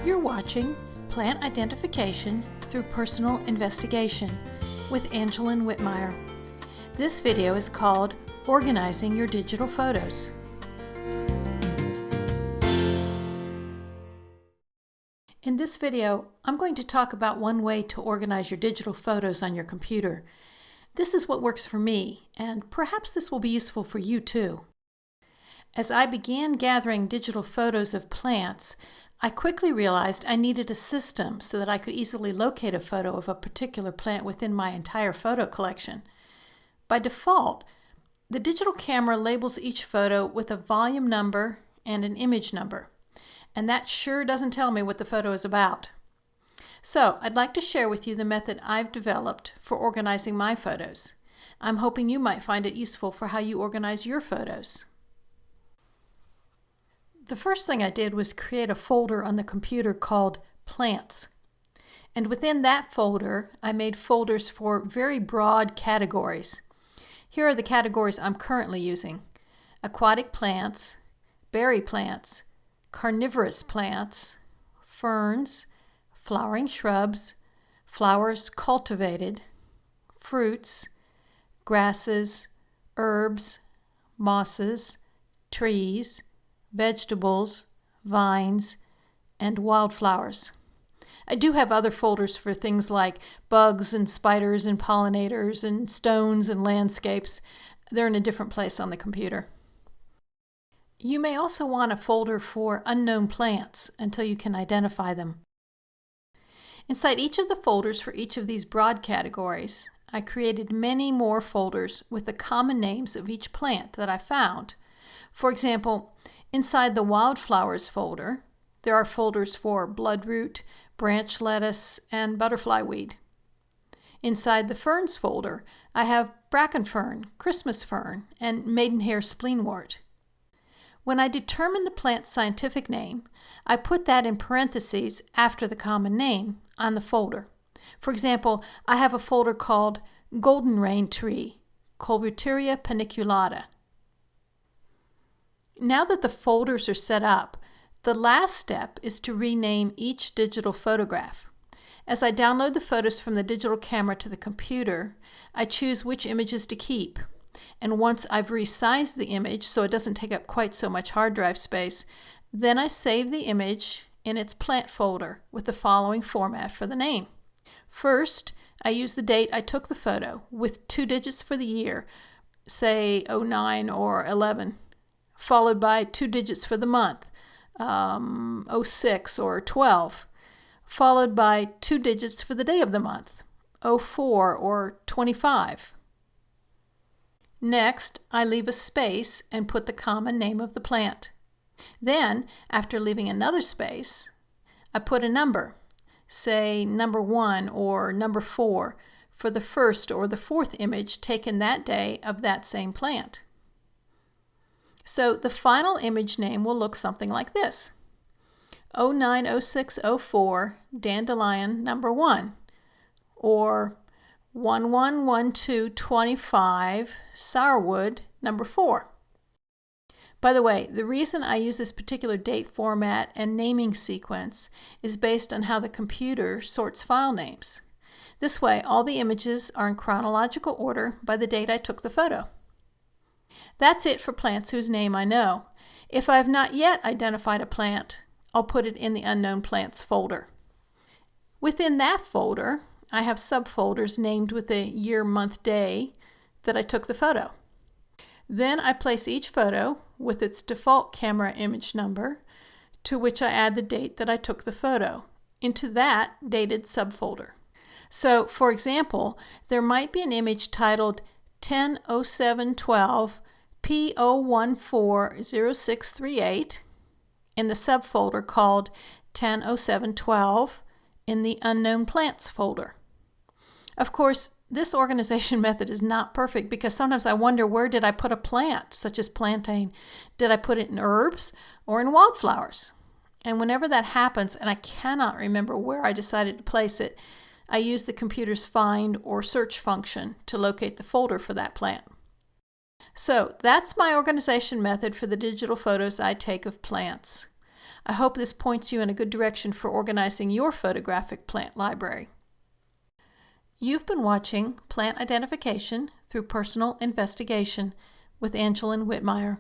You're watching Plant Identification Through Personal Investigation with Angeline Whitmire. This video is called Organizing Your Digital Photos. In this video, I'm going to talk about one way to organize your digital photos on your computer. This is what works for me, and perhaps this will be useful for you too. As I began gathering digital photos of plants, I quickly realized I needed a system so that I could easily locate a photo of a particular plant within my entire photo collection. By default, the digital camera labels each photo with a volume number and an image number, and that sure doesn't tell me what the photo is about. So, I'd like to share with you the method I've developed for organizing my photos. I'm hoping you might find it useful for how you organize your photos. The first thing I did was create a folder on the computer called Plants. And within that folder, I made folders for very broad categories. Here are the categories I'm currently using: aquatic plants, berry plants, carnivorous plants, ferns, flowering shrubs, flowers cultivated, fruits, grasses, herbs, mosses, trees, vegetables, vines, and wildflowers. I do have other folders for things like bugs and spiders and pollinators and stones and landscapes. They're in a different place on the computer. You may also want a folder for unknown plants until you can identify them. Inside each of the folders for each of these broad categories, I created many more folders with the common names of each plant that I found. For example, inside the wildflowers folder, there are folders for bloodroot, branch lettuce, and butterfly weed. Inside the ferns folder, I have bracken fern, Christmas fern, and maidenhair spleenwort. When I determine the plant's scientific name, I put that in parentheses after the common name on the folder. For example, I have a folder called Golden Rain Tree, Colebuteria paniculata. Now that the folders are set up, the last step is to rename each digital photograph. As I download the photos from the digital camera to the computer, I choose which images to keep. And once I've resized the image so it doesn't take up quite so much hard drive space, then I save the image in its plant folder with the following format for the name. First, I use the date I took the photo with 2 digits for the year, say 09 or 11. Followed by 2 digits for the month, 06 or 12, followed by 2 digits for the day of the month, 04 or 25. Next, I leave a space and put the common name of the plant. Then, after leaving another space, I put a number, say number 1 or number 4, for the first or the fourth image taken that day of that same plant. So the final image name will look something like this: 090604 Dandelion number 1, or 111225 Sourwood number 4. By the way, the reason I use this particular date format and naming sequence is based on how the computer sorts file names. This way, all the images are in chronological order by the date I took the photo. That's it for plants whose name I know. If I have not yet identified a plant, I'll put it in the Unknown Plants folder. Within that folder, I have subfolders named with the year, month, day that I took the photo. Then I place each photo with its default camera image number, to which I add the date that I took the photo, into that dated subfolder. So, for example, there might be an image titled 10/07/12 P0140638 in the subfolder called 10/07/12 in the Unknown Plants folder. Of course, this organization method is not perfect because sometimes I wonder, where did I put a plant, such as plantain? Did I put it in herbs or in wildflowers? And whenever that happens and I cannot remember where I decided to place it, I use the computer's find or search function to locate the folder for that plant. So that's my organization method for the digital photos I take of plants. I hope this points you in a good direction for organizing your photographic plant library. You've been watching Plant Identification Through Personal Investigation with Angeline Whitmire.